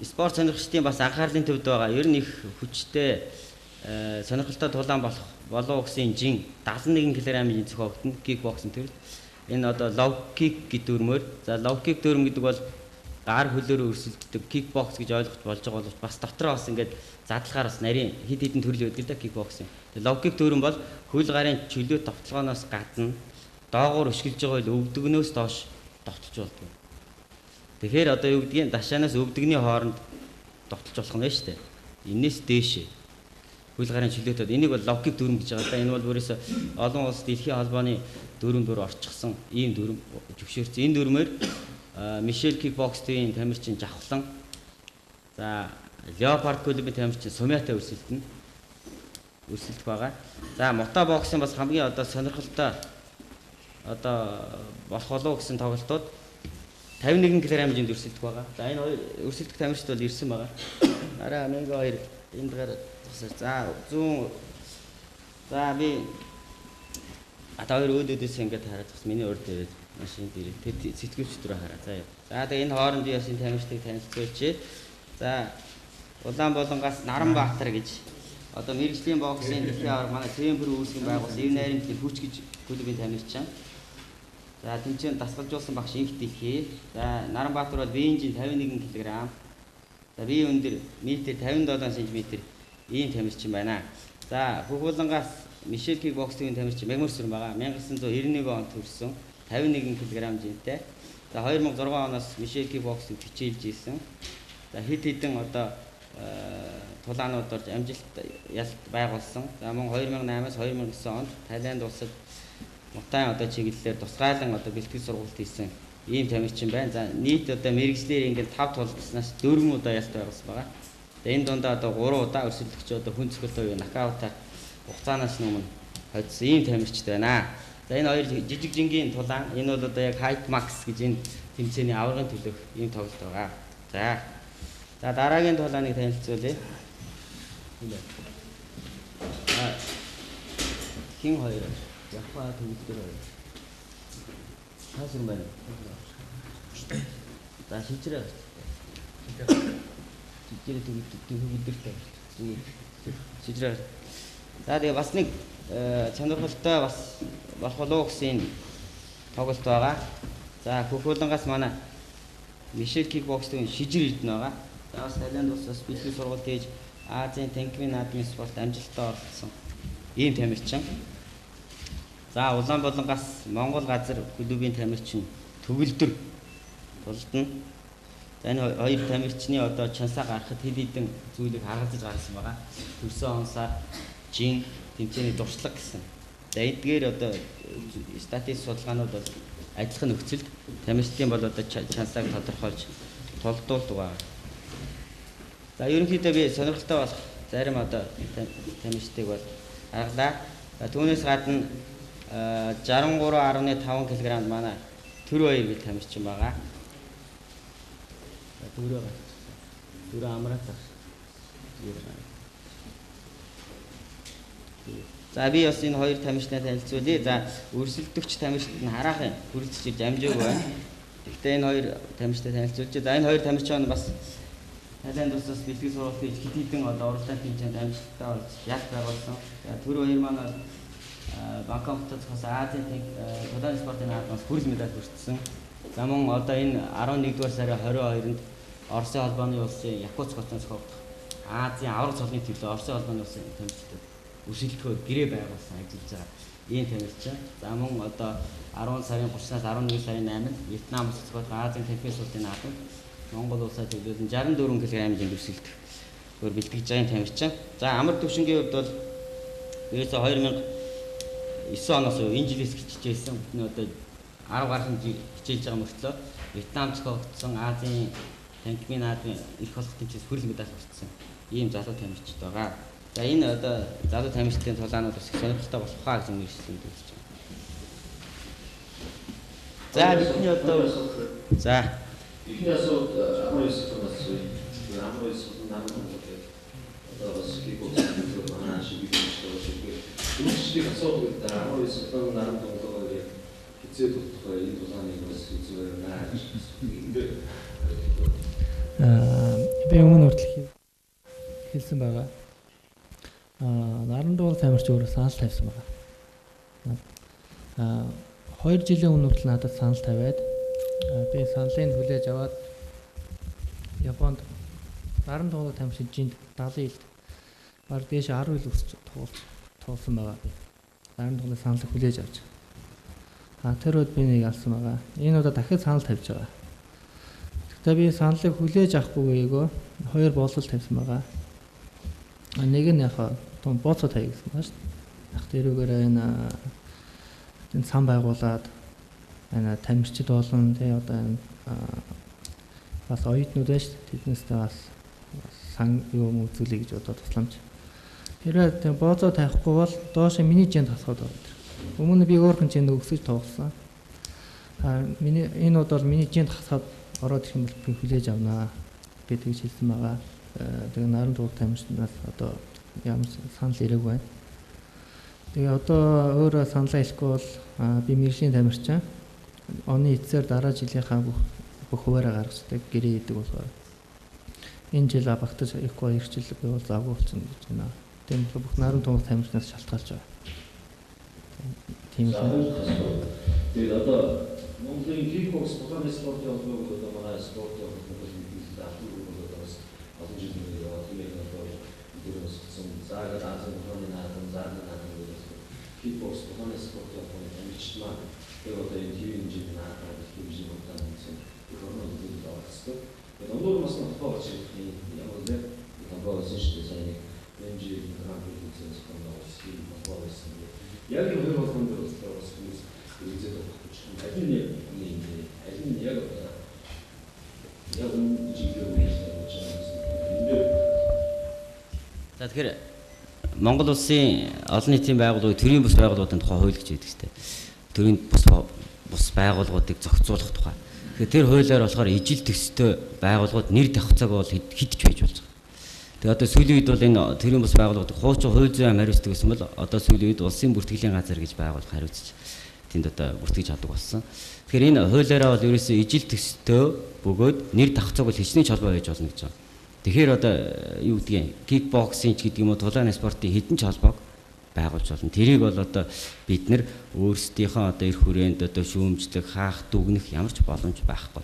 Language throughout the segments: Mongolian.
спорт сонирхчдын бас анхаарлын төвд байгаа. Ер нь их хүчтэй сонирхолтой тулаан болов гэсэн жин 71 кг-ийн зохиогдно кикбоксинг төрөл. Энэ одоо лоу кик гэдэг дүрмээр. За лоу кик дүрм гэдэг бол гар хөлөөрөө өрсөлддөг кикбокс гэж ойлгож болж байгаа бол бас дотроо бас ингээд задлахаар бас нарийн хид хідэн төрөл байдаг да кикбоксинг. Тэгээ лоу кик дүрм бол хөл гарын чөлөө товтлогооноос гадна доогуур өшгөлж байгаа бол өвдөгнөөс доош довтолж болдог. Тэгэхээр одоо юу гэдгийг дашаанаас өвдөгний хооронд довтолж болох нь шүү дээ. Энээс дээш хөл гарын чөлөөтэй. Энийг бол лоу кик дүрм гэж байгаа да. Энэ бол өөрөөсөө олон улс дэлхийн холбооны дүрм дөр орчихсон ийм дүрм зөвшөөрсөн. Энэ дүрмээр Мишель кикбоксийн тамирчин Жавхлан, за Леопард клубын тамирчин Сумята өрсөлдөх байгаа. За мото боксын бас хамгийн одоо сонирхолтой одоо болох болов гэсэн тоглолтууд 51 кг-ийн өрсөлдөх байгаа. За энэ хоёр өрсөлдөх тамирчид бол ирсэн байгаа. Араа 12 энд гараад тусаа. За 100 за би ата хоёр өөдөөдөөс ингээд хараад бас миний урд ирээд машин дээр тэд сэтгүүлч рүү хараа. За. За тэгээ энэ хоорондын ясын тамирчдыг танилцуулчих. За Улаанбаатараас Наранбаатар гэж одоо мэрэгжлийн боксын дэлхийн аварга манай Тэмбэр үүсгэн байгуулсан Эв найрын хүч гэж клубын тамирчин. За тэмцээнд дасгалжуулсан багш инх дэлхий. За Наранбаатар бол биенжийн 51 кг. За бие өндөр метр 57 см ийм тамирчин байна. За Хөхүүлэнгаас Мишель кикбоксийн тамирчин Мегмөрсүр байгаа. 1991 онд төрсөн 51 кг жинтэй. За 2006 оноос Мишель кикбоксыг хичээлж ийсэн. За хэд хэдэн одоо тулаанууд орж амжилт ялт байгуулсан. За мөн 2008-аас 2009 онд Тайланд улсад мутаан одоо чиглэлээр тусгайлан одоо бэлтгэл сургалт хийсэн ийм тамирчин байна. За нийт одоо мэрэгчлэр ингээд 5 тулалдсанаас 4 удаа ялт байгуулсан байгаа. За энэ дундаа одоо 3 удаа өрсөлдөгч одоо хүн цогцолтой нокаутаар хугацаанаас өмнө хоцсон ийм тамирчид байна. За энэ хоёр жижиг жингийн тулаан энэ бол одоо яг Height Max гэж энэ тэмцээний аваргын төлөөх ийм тоглолт байгаа. За дараагийн тулааныг танилцуулъя. Хин хоёр Япа төвлөр хоёр. Хаасар байна. За шижрээ. Шижрээ төвлөртэй. Шижрээ. За тэгээ бас нэг сонирхолтой бас болох болов гэсэн тоглолт байгаа. За Хөхүүлэнгаас манай Мишель кикбоксийн шижир ирдэн байгаа. За бас Тайланд улсаас бэлтгэл сургалт хийж Азийн танкмын наадмын спорт амжилттай оролцсон ийм тамирчин. За Улаанбаатараас Монгол газар клубын тамирчин Төвлөр тулдна. За энэ хоёр тамирчны одоо чансаа гаргахад хэд хэдэн зүйлийг харгалзаж гаргасан байгаа. Төрсөн онсаар жин тэмцээний дуршлаг гэсэн. За эдгээр одоо статистик судалгаанууд бол ажиллах нөхцөлд тамирчдын бол одоо чансааг тодорхойлж толдуулдаг байгаа. За ерөнхийдөө би сонирхолтой болох зарим одоо тамирчдыг бол харгалаа. За түүнээс гадна 63.5 кг манай Төрөө гэж тамирчин байгаа. Төрөө амраатаа. За би бас энэ хоёр тамирчнаа танилцуулъя. За өрсөлдөгч тамирчид нь хараахан хүрэлцэж ирж амжаагүй байна. Гэхдээ энэ хоёр тамирчтай танилцуулж. За энэ хоёр тамирчин бас Тайланд улсаас бэлтгэл сургалт хийж хэд хэдэн одоо уралдаан тэмцээнд амжилттай болж ялт байгуулсан. За Төрөө хоёр маань Бангкок хотоос Азийн тулаан спортын наадмаас хүрэл медаль хүртсэн. За мөн одоо энэ 11-р сарын 22-нд Оросын холбооны улсын Якутск хотоос зохиогдох Азийн авраг цолны төлөө Оросын холбооны улсын тамирчид өрсөлдөхөөр гэрээ байгуулсан ажиллаж байгаа ийм тамирчин. За мөн одоо 10 сарын 30-наас 11 сарын 8-нд Вьетнам улсад зохиогдох Азийн танкмын спортын наадмад Монгол улсад төлөөлөн 64 кг-ийн өрсөлдөх өөр бэлтгэж байгаа тамирчин. За амар төвшингийн хувьд бол ерөөсө 2009 оноос энэ жилээс хичээсэн. Бидний одоо 10 гаруй хичээлж байгаа мөртлөө Вьетнам зохиогдсон Азийн танкмын наадмын их болох тэмцээс хүрэл медаль хүртсэн ийм залуу тамирчид байгаа. За энэ одоо залуу тамирчдын тулаанууд бас их сонирхолтой болох хаа гэж нэршсэн үзэж байна. За бидний одоо за ихний асуулт амрын сэтгүүлээс амрын сэтгүүл намын одоо бас кикбоксинг манай шиг үүсвэрийг асуух гэдэг амрын сэтгүүл намын тоглоомыг хизээ тогтох энэ тулааныг бас үзвэл наа. Би өмнө хүртэл хэлсэн байгаа. Наран дуул тамирч өөрөө санал тавьсан байгаа. 2 жилийн өмнө хүртэл надад санал тавиад би саналыг хүлээж аваад Японд наран дуул тамирчид жинд 70 ил баг дээш 10 ил өсч туулсан байгаа би. Наран дуулын саналыг хүлээж авч. Тэр үед би нэг алсан байгаа. Энэ удаа дахиад санал тавьж байгаа. Тэгтээ би саналыг хүлээж авахгүйгөө 2 болол тавьсан байгаа. Нэг нь яг том боцоо тавья гэсэн байна шүү дээ. Яг тэрүүгээр энэ сан байгуулад энэ тамирчид болон тий одоо энэ бас оюутнууд байна шүү дээ. Тэднээсээ бас сан юм үзүүлэе гэж одоо тусламж. Тэрээр тийм боцоо тавихгүй бол доош миний жинд хасгаад байна. Өмнө би өөрхөн жинд өгсөж тоглосон. Миний энэ удаа миний жинд хасаад ороод ирэх юм бол би хүлээж авнаа гэж хэлсэн байгаа. Тэгээ наран дуул тамирчнаас одоо ямар санал ирээгүй байна. Тэгээ одоо өөрөө саналаа хэлэхгүй бол би мэргэжлийн тамирчин. Оны эцсээр дараа жилийнхаа бүх хуваараа гаргацдаг гэрээ идэг болохоор энэ жил багтаж ихгүй ирэх жил би бол завгүй болсон гэж байна. Тийм болохоор бүх наран дуул тамирчнаас шалтгаалж байгаа. Тийм үү. Тэгээд одоо Монголын кикбокс тоглоомын спортын холбоог одоо манай спортын холбоог хэлээд авах олон жилийн яваад тэгээд одоо дөрөс заагаад азийн тооны наадам заагаад кикбокс тоглоомын спортын холбоог амжилтмаа тэгээд одоо энэ тийм хэмжээний наадам телевизэн удаа хийсэн програм үзүүлээд авчихсан. Тэгээд өндөр бас холбоог чинь ямар нэг холбоог шинжлэх сайн хэмжээний програм хийсэн спортын холбоог хийсэн. Яг энэ хоёр болгонд бас үзээд авах аль нь яг За тэгэхээр Монгол улсын олон нийтийн байгууллагын төрийн бус байгууллагын тухай хууль гэж байдаг шүү дээ. Төрийн бус байгууллагуудыг зохицуулах тухай. Тэгэхээр тэр хуулиар болохоор ижил төстэй байгууллагууд нэр давхцааг бол хидж байж болж байгаа. Тэгээ одоо сүүлийн үед бол энэ төрийн бус байгууллагууд хуучин хууль зүйн хариуцдаг гэсэн бол одоо сүүлийн үед улсын бүртгэлийн газар гэж байгуулах хариуцж тэнд одоо бүртгэж чаддаг болсон. Тэгэхээр энэ хуулиараа бол ерөөсөө ижил төстэй бөгөөд нэр давхцааг бол хичнээн холбоо байж болно гэж байна. Тэгэхээр одоо юу гэдгийг кикбоксинг гэдэг юм уу тулааны спортын хэдэн ч холбоог байгуулж болно. Тэрийг бол одоо бид нэр өөрсдийнхөө одоо эрх хүрээнд одоо шүүмжлэх, хаах, дүгнэх ямар ч боломж байхгүй.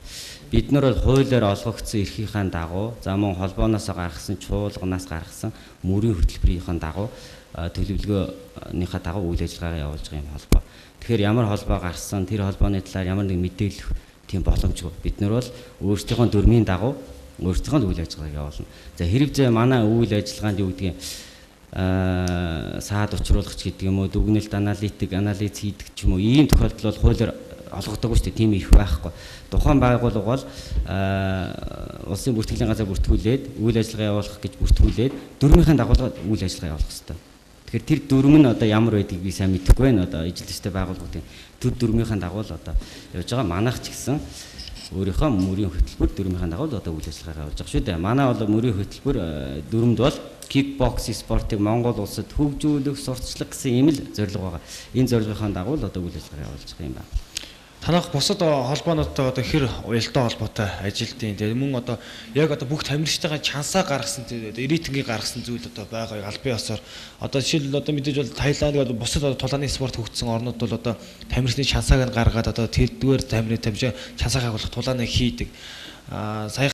Бид нар бол хуулиар олгогдсон эрхийнхаа дагуу, за мөн холбооноос гаргасан, чуулганаас гаргасан мөрийн хөтөлбөрийнхаа дагуу төлөвлөгөөнийхаа дагуу үйл ажиллагаагаа явуулж байгаа юм холбоо. Тэгэхээр ямар холбоо гарсан, тэр холбооны талаар ямар нэг мэдээлэл тийм боломжгүй. Бид нар бол өөрсдийнхөө дүрмийн дагуу өөрсдийнхөө үйл ажиллагааг явуулна. За хэрэг зэ манай үйл ажиллагаанд юу гэдгийг саад учруулагч гэдэг юм уу, дүгнэлт анализ хийдэг ч юм уу, ийм тохиолдол бол хуулиар олгодоггүй шүү дээ. Тийм их байхгүй. Тухайн байгууллага бол улсын бүртгэлийн газар бүртгүүлээд үйл ажиллагаа явуулах гэж бүртгүүлээд дүрмийнхээ дагуулгаар үйл ажиллагаа явуулах хэрэгтэй. Тэгэхээр тэр дүрм нь одоо ямар байдгийг би сайн мэдэхгүй байна. Одоо ижил төстэй байгууллагуудын тэр дүрмийнхээ дагуу л одоо явж байгаа. Манайх ч гэсэн өөрийнхөө мөрийн хөтөлбөр дүрмийнхээ дагуу одоо үйл ажиллагаа явуулж байгаа шүү дээ. Манай бол мөрийн хөтөлбөр дүрмд бол кикбокс спортыг Монгол улсад хөгжүүлэх, сурталчлах гэсэн ийм л зорилго байгаа. Энэ зорилгын дагуу л одоо үйл ажиллагаа явуулж байгаа юм байна. Танах бусад холбоонуудтай одоо хэр уялдаа холбоотой ажилтیں۔ Тэгээд мөн одоо яг одоо бүх тамирчтайгаа чансаа гаргасан рейтингийг гаргасан зүйл одоо байгаа албан ёсоор одоо жишээлбэл одоо мэдээж бол Таиланд бусад тулааны спорт хөгжсөн орнууд бол одоо тамирчны чансааг нь гаргаад одоо тэрдгээр тамирын тамирчин чансаа хагуулах тулааныг хийдэг. Сая